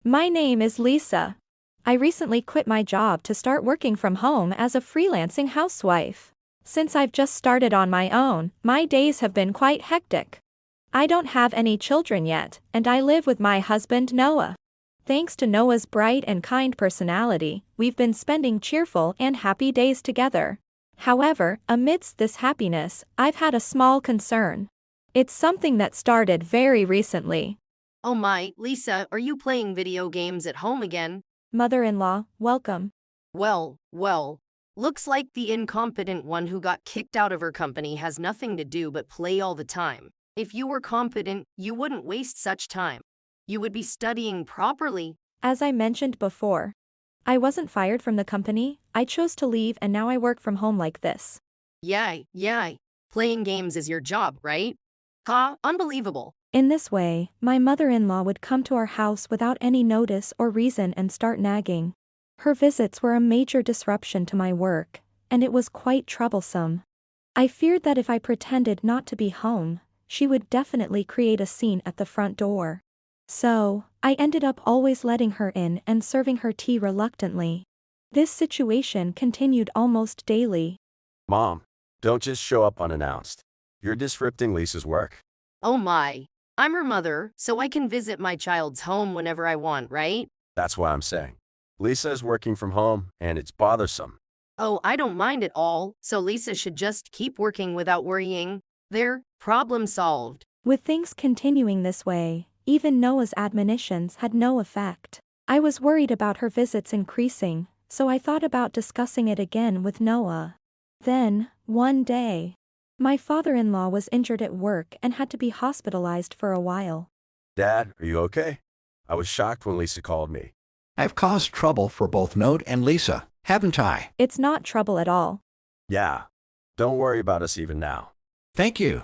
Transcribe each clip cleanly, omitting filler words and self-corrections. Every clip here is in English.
My name is Lisa. I recently quit my job to start working from home as a freelancing housewife. Since I've just started on my own, my days have been quite hectic. I don't have any children yet, and I live with my husband Noah. Thanks to Noah's bright and kind personality, we've been spending cheerful and happy days together. However, amidst this happiness, I've had a small concern. It's something that started very recently. Oh my, Lisa, are you playing video games at home again? Mother-in-law, welcome. Well, looks like the incompetent one who got kicked out of her company has nothing to do but play all the time. If you were competent, you wouldn't waste such time. You would be studying properly. As I mentioned before, I wasn't fired from the company, I chose to leave and now I work from home like this. Yeah. Playing games is your job, right? Ha, unbelievable. In this way, my mother-in-law would come to our house without any notice or reason and start nagging. Her visits were a major disruption to my work, and it was quite troublesome. I feared that if I pretended not to be home, she would definitely create a scene at the front door. So, I ended up always letting her in and serving her tea reluctantly. This situation continued almost daily. Mom, don't just show up unannounced. You're disrupting Lisa's work. Oh my. I'm her mother, so I can visit my child's home whenever I want, right? That's why I'm saying. Lisa is working from home, and it's bothersome. Oh, I don't mind at all, so Lisa should just keep working without worrying. There, problem solved. With things continuing this way, even Noah's admonitions had no effect. I was worried about her visits increasing, so I thought about discussing it again with Noah. Then, one day, my father-in-law was injured at work and had to be hospitalized for a while. Dad, are you okay? I was shocked when Lisa called me. I've caused trouble for both Note and Lisa, haven't I? It's not trouble at all. Yeah. Don't worry about us even now. Thank you.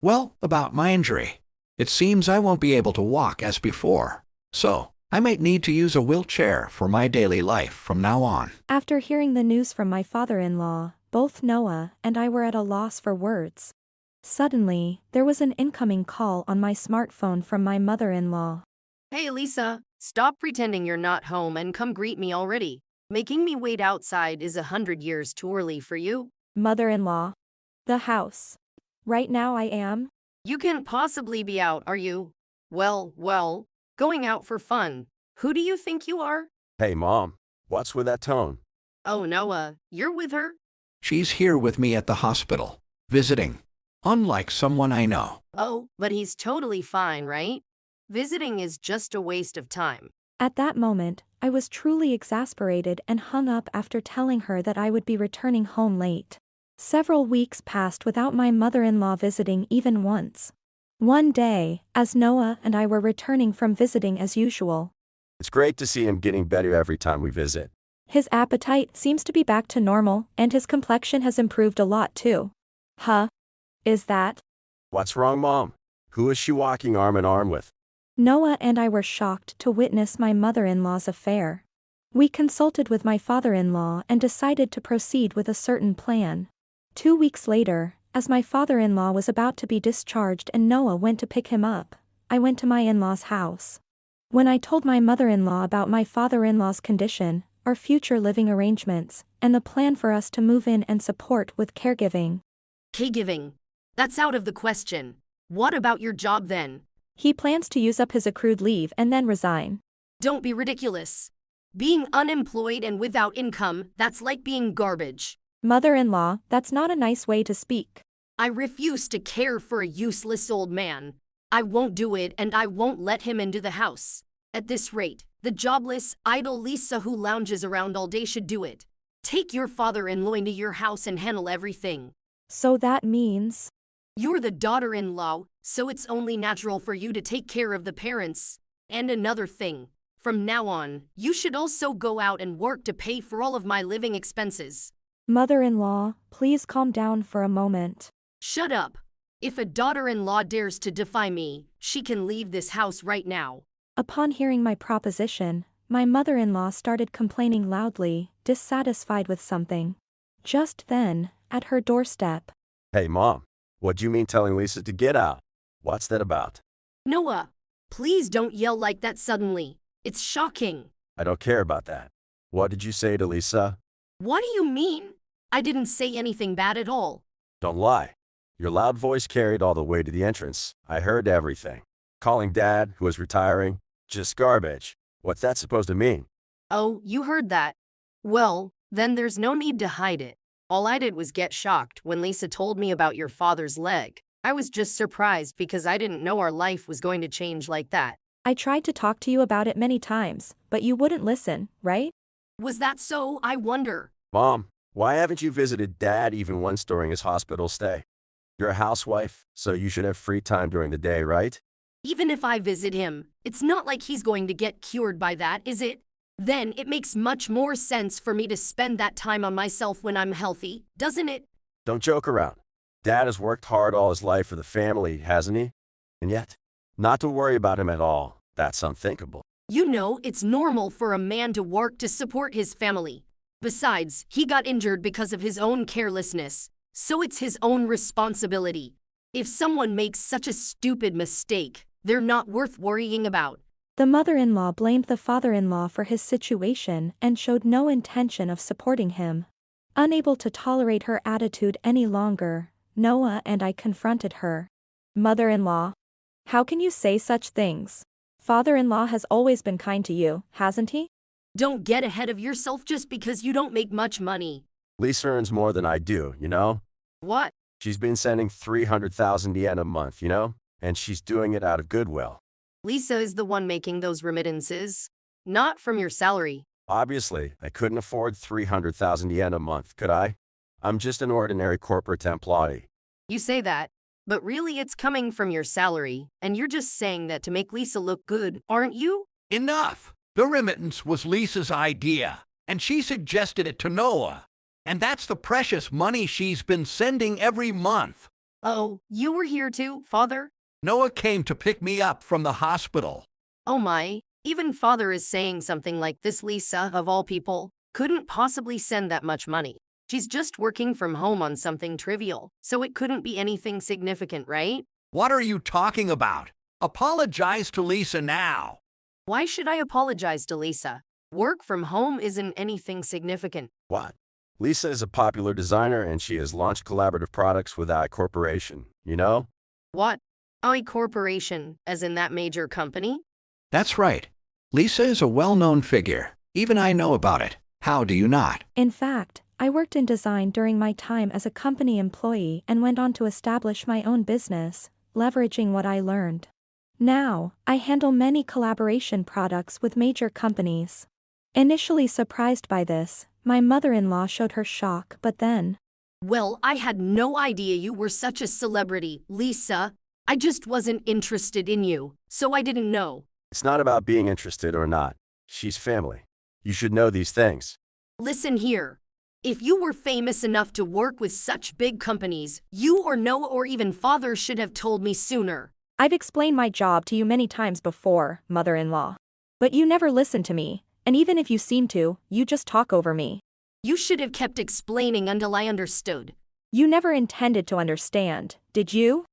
Well, about my injury. It seems I won't be able to walk as before, so I might need to use a wheelchair for my daily life from now on. After hearing the news from my father-in-law, both Noah and I were at a loss for words. Suddenly, there was an incoming call on my smartphone from my mother-in-law. Hey Lisa, stop pretending you're not home and come greet me already. Making me wait outside is 100 years too early for you. Mother-in-law. The house. Right now I am. You can't possibly be out, are you? Well, going out for fun. Who do you think you are? Hey, Mom, what's with that tone? Oh Noah, you're with her? She's here with me at the hospital, visiting. Unlike someone I know. Oh, but he's totally fine, right? Visiting is just a waste of time. At that moment, I was truly exasperated and hung up after telling her that I would be returning home late. Several weeks passed without my mother-in-law visiting even once. One day, as Noah and I were returning from visiting as usual. It's great to see him getting better every time we visit. His appetite seems to be back to normal, and his complexion has improved a lot too. Huh? Is that? What's wrong, Mom? Who is she walking arm in arm with? Noah and I were shocked to witness my mother-in-law's affair. We consulted with my father-in-law and decided to proceed with a certain plan. 2 weeks later, as my father-in-law was about to be discharged and Noah went to pick him up, I went to my in-law's house. When I told my mother-in-law about my father-in-law's condition, our future living arrangements, and the plan for us to move in and support with caregiving. Caregiving? That's out of the question. What about your job then? He plans to use up his accrued leave and then resign. Don't be ridiculous. Being unemployed and without income, that's like being garbage. Mother-in-law, that's not a nice way to speak. I refuse to care for a useless old man. I won't do it and I won't let him into the house. At this rate, the jobless, idle Lisa who lounges around all day should do it. Take your father-in-law into your house and handle everything. So that means? You're the daughter-in-law, so it's only natural for you to take care of the parents. And another thing, from now on, you should also go out and work to pay for all of my living expenses. Mother-in-law, please calm down for a moment. Shut up. If a daughter-in-law dares to defy me, she can leave this house right now. Upon hearing my proposition, my mother-in-law started complaining loudly, dissatisfied with something. Just then, at her doorstep. Hey, Mom, what do you mean telling Lisa to get out? What's that about? Noah, please don't yell like that suddenly. It's shocking. I don't care about that. What did you say to Lisa? What do you mean? I didn't say anything bad at all. Don't lie. Your loud voice carried all the way to the entrance. I heard everything. Calling Dad, who was retiring, just garbage. What's that supposed to mean? Oh, you heard that. Well, then there's no need to hide it. All I did was get shocked when Lisa told me about your father's leg. I was just surprised because I didn't know our life was going to change like that. I tried to talk to you about it many times, but you wouldn't listen, right? Was that so? I wonder. Mom, why haven't you visited Dad even once during his hospital stay? You're a housewife, so you should have free time during the day, right? Even if I visit him, it's not like he's going to get cured by that, is it? Then it makes much more sense for me to spend that time on myself when I'm healthy, doesn't it? Don't joke around. Dad has worked hard all his life for the family, hasn't he? And yet, not to worry about him at all, that's unthinkable. You know, it's normal for a man to work to support his family. Besides, he got injured because of his own carelessness, so it's his own responsibility. If someone makes such a stupid mistake, they're not worth worrying about. The mother-in-law blamed the father-in-law for his situation and showed no intention of supporting him. Unable to tolerate her attitude any longer, Noah and I confronted her. Mother-in-law, how can you say such things? Father-in-law has always been kind to you, hasn't he? Don't get ahead of yourself just because you don't make much money. Lisa earns more than I do, you know? What? She's been sending 300,000 yen a month, you know? And she's doing it out of goodwill. Lisa is the one making those remittances, not from your salary. Obviously, I couldn't afford 300,000 yen a month, could I? I'm just an ordinary corporate employee. You say that, but really it's coming from your salary, and you're just saying that to make Lisa look good, aren't you? Enough! The remittance was Lisa's idea, and she suggested it to Noah. And that's the precious money she's been sending every month. Oh, you were here too, Father? Noah came to pick me up from the hospital. Oh my, even Father is saying something like this. Lisa, of all people, couldn't possibly send that much money. She's just working from home on something trivial, so it couldn't be anything significant, right? What are you talking about? Apologize to Lisa now. Why should I apologize to Lisa? Work from home isn't anything significant. What? Lisa is a popular designer and she has launched collaborative products with I Corporation, you know? What? I Corporation, as in that major company? That's right. Lisa is a well-known figure. Even I know about it. How do you not? In fact, I worked in design during my time as a company employee and went on to establish my own business, leveraging what I learned. Now, I handle many collaboration products with major companies. Initially surprised by this, my mother-in-law showed her shock, but then, Well, I had no idea you were such a celebrity, Lisa. I just wasn't interested in you, so I didn't know. It's not about being interested or not. She's family. You should know these things. Listen here. If you were famous enough to work with such big companies, you or Noah or even Father should have told me sooner. I've explained my job to you many times before, mother-in-law. But you never listen to me, and even if you seem to, you just talk over me. You should have kept explaining until I understood. You never intended to understand, did you?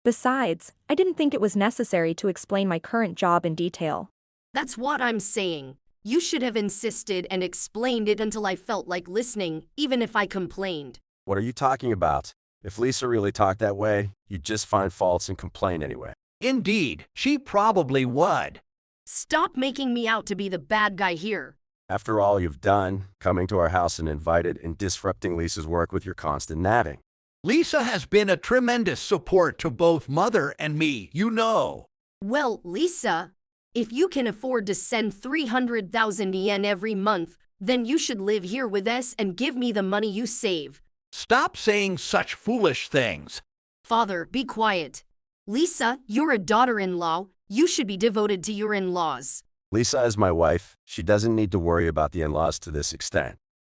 Besides, I didn't think it was necessary to explain my current job in detail. That's what I'm saying. You should have insisted and explained it until I felt like listening, even if I complained. What are you talking about? If Lisa really talked that way, you'd just find faults and complain anyway. Indeed, she probably would. Stop making me out to be the bad guy here. After all you've done, coming to our house and invited and disrupting Lisa's work with your constant nagging. Lisa has been a tremendous support to both Mother and me, you know. Well, Lisa, if you can afford to send 300,000 yen every month, then you should live here with us and give me the money you save. Stop saying such foolish things. Father, be quiet. Lisa, you're a daughter-in-law. You should be devoted to your in-laws. Lisa is my wife. She doesn't need to worry about the in-laws to this extent.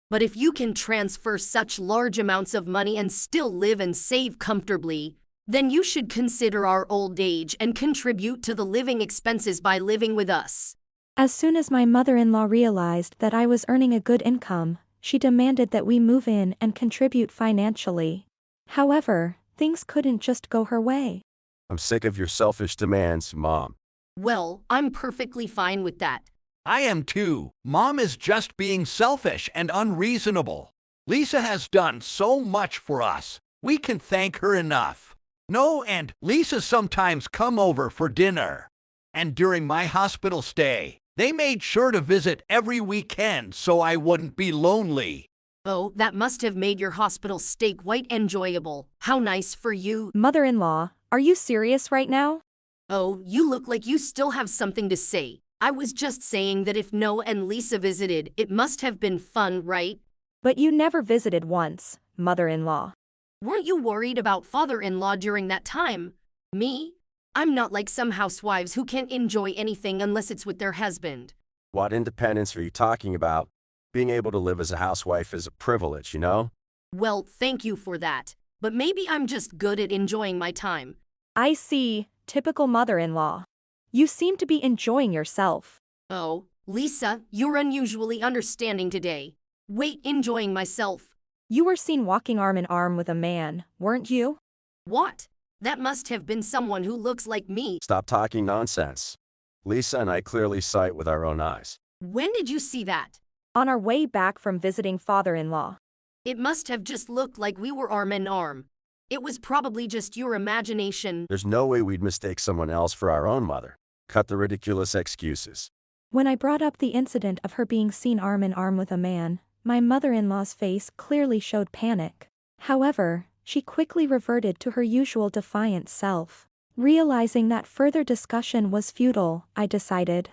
But if you can transfer such large amounts of money and still live and save comfortably, then you should consider our old age and contribute to the living expenses by living with us. As soon as my mother-in-law realized that I was earning a good income, she demanded that we move in and contribute financially. However, things couldn't just go her way. I'm sick of your selfish demands, Mom. Well, I'm perfectly fine with that. I am too. Mom is just being selfish and unreasonable. Lisa has done so much for us. We can thank her enough. No, and Lisa sometimes come over for dinner. And during my hospital stay, they made sure to visit every weekend so I wouldn't be lonely. Oh, that must have made your hospital stay quite enjoyable. How nice for you. Mother-in-law, are you serious right now? Oh, you look like you still have something to say. I was just saying that if Noah and Lisa visited, it must have been fun, right? But you never visited once, mother-in-law. Weren't you worried about father-in-law during that time? Me? I'm not like some housewives who can't enjoy anything unless it's with their husband. What independence are you talking about? Being able to live as a housewife is a privilege, you know? Well, thank you for that. But maybe I'm just good at enjoying my time. I see, typical mother-in-law. You seem to be enjoying yourself. Oh, Lisa, you're unusually understanding today. Wait, enjoying myself. You were seen walking arm in arm with a man, weren't you? What? That must have been someone who looks like me. Stop talking nonsense. Lisa and I clearly saw it with our own eyes. When did you see that? On our way back from visiting father-in-law. It must have just looked like we were arm in arm. It was probably just your imagination. There's no way we'd mistake someone else for our own mother. Cut the ridiculous excuses. When I brought up the incident of her being seen arm in arm with a man, my mother-in-law's face clearly showed panic. However, she quickly reverted to her usual defiant self. Realizing that further discussion was futile, I decided,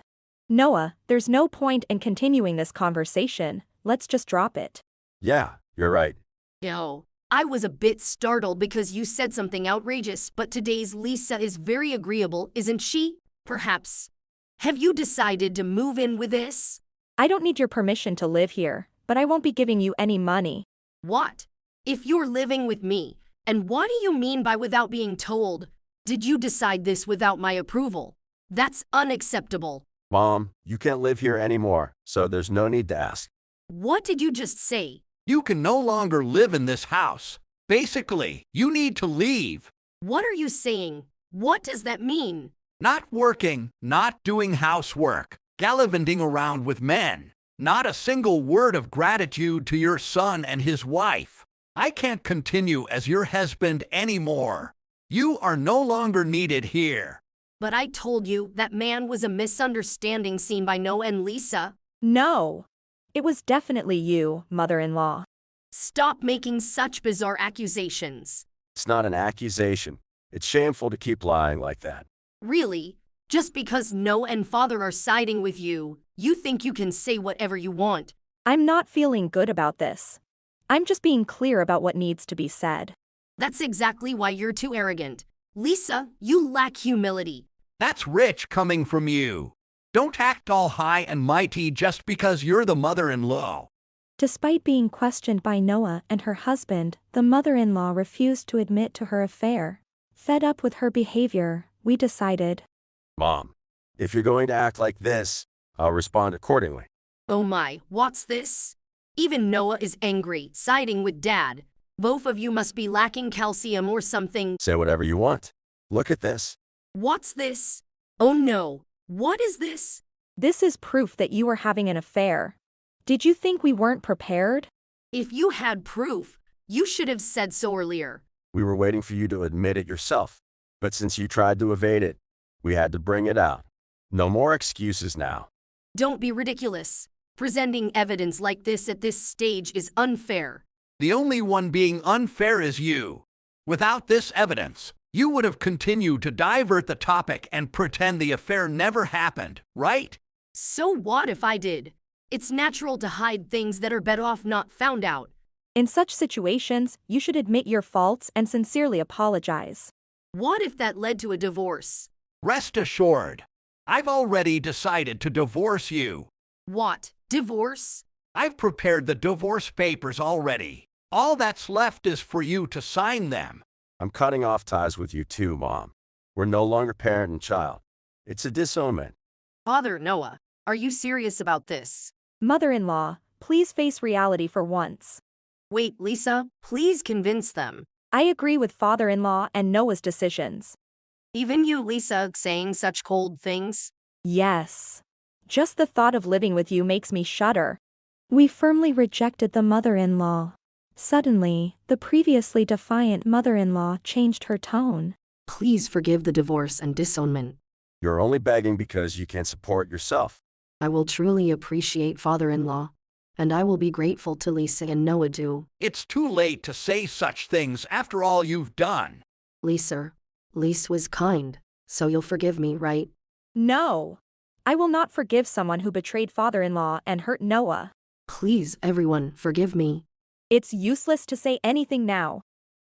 Noah, there's no point in continuing this conversation, let's just drop it. Yeah, you're right. Yo, I was a bit startled because you said something outrageous, but today's Lisa is very agreeable, isn't she? Perhaps. Have you decided to move in with this? I don't need your permission to live here, but I won't be giving you any money. What? If you're living with me, and what do you mean by without being told? Did you decide this without my approval? That's unacceptable. Mom, you can't live here anymore, so there's no need to ask. What did you just say? You can no longer live in this house. Basically, you need to leave. What are you saying? What does that mean? Not working, not doing housework, gallivanting around with men. Not a single word of gratitude to your son and his wife. I can't continue as your husband anymore. You are no longer needed here. But I told you that man was a misunderstanding seen by Noah and Lisa. No. It was definitely you, mother-in-law. Stop making such bizarre accusations. It's not an accusation. It's shameful to keep lying like that. Really? Just because Noah and father are siding with you, you think you can say whatever you want? I'm not feeling good about this. I'm just being clear about what needs to be said. That's exactly why you're too arrogant. Lisa, you lack humility. That's rich coming from you. Don't act all high and mighty just because you're the mother-in-law. Despite being questioned by Noah and her husband, the mother-in-law refused to admit to her affair. Fed up with her behavior, we decided, Mom, if you're going to act like this, I'll respond accordingly. Oh my, what's this? Even Noah is angry, siding with Dad. Both of you must be lacking calcium or something. Say whatever you want. Look at this. What's this? Oh no, what is this? This is proof that you were having an affair. Did you think we weren't prepared? If you had proof, you should have said so earlier. We were waiting for you to admit it yourself. But since you tried to evade it, we had to bring it out. No more excuses now. Don't be ridiculous. Presenting evidence like this at this stage is unfair. The only one being unfair is you. Without this evidence, you would have continued to divert the topic and pretend the affair never happened, right? So what if I did? It's natural to hide things that are better off not found out. In such situations, you should admit your faults and sincerely apologize. What if that led to a divorce? Rest assured, I've already decided to divorce you. What? Divorce? I've prepared the divorce papers already. All that's left is for you to sign them. I'm cutting off ties with you too, Mom. We're no longer parent and child. It's a disownment. Father Noah, are you serious about this? Mother-in-law, please face reality for once. Wait, Lisa, please convince them. I agree with father-in-law and Noah's decisions. Even you, Lisa, saying such cold things? Yes. Just the thought of living with you makes me shudder. We firmly rejected the mother-in-law. Suddenly, the previously defiant mother-in-law changed her tone. Please forgive the divorce and disownment. You're only begging because you can't support yourself. I will truly appreciate father-in-law. And I will be grateful to Lisa and Noah too. It's too late to say such things after all you've done. Lisa was kind, so you'll forgive me, right? No. I will not forgive someone who betrayed father-in-law and hurt Noah. Please, everyone, forgive me. It's useless to say anything now.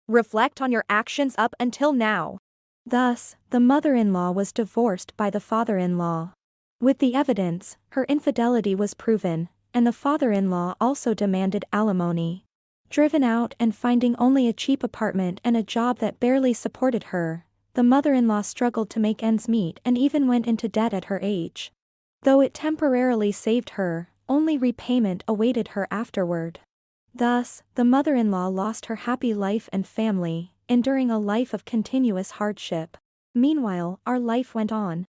Reflect on your actions up until now. Thus, the mother-in-law was divorced by the father-in-law. With the evidence, her infidelity was proven, and the father-in-law also demanded alimony. Driven out and finding only a cheap apartment and a job that barely supported her, the mother-in-law struggled to make ends meet and even went into debt at her age. Though it temporarily saved her, only repayment awaited her afterward. Thus, the mother-in-law lost her happy life and family, enduring a life of continuous hardship. Meanwhile, our life went on.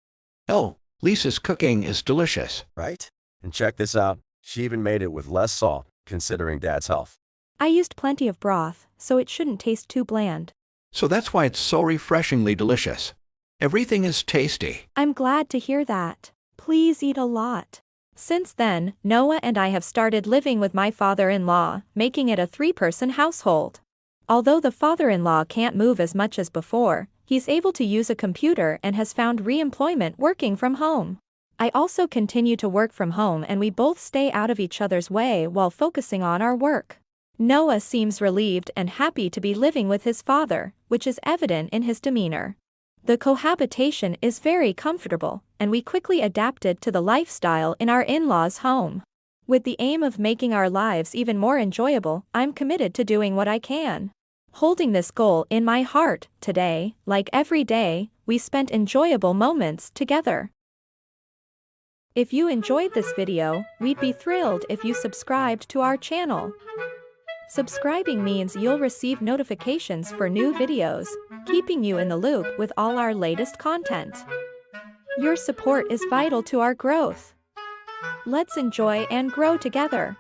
Oh, Lisa's cooking is delicious. Right? And check this out. She even made it with less salt, considering Dad's health. I used plenty of broth, so it shouldn't taste too bland. So that's why it's so refreshingly delicious. Everything is tasty. I'm glad to hear that. Please eat a lot. Since then, Noah and I have started living with my father-in-law, making it a 3-person household. Although the father-in-law can't move as much as before, he's able to use a computer and has found re-employment working from home. I also continue to work from home and we both stay out of each other's way while focusing on our work. Noah seems relieved and happy to be living with his father, which is evident in his demeanor. The cohabitation is very comfortable, and we quickly adapted to the lifestyle in our in-laws' home. With the aim of making our lives even more enjoyable, I'm committed to doing what I can. Holding this goal in my heart, today, like every day, we spent enjoyable moments together. If you enjoyed this video, we'd be thrilled if you subscribed to our channel. Subscribing means you'll receive notifications for new videos, keeping you in the loop with all our latest content. Your support is vital to our growth. Let's enjoy and grow together.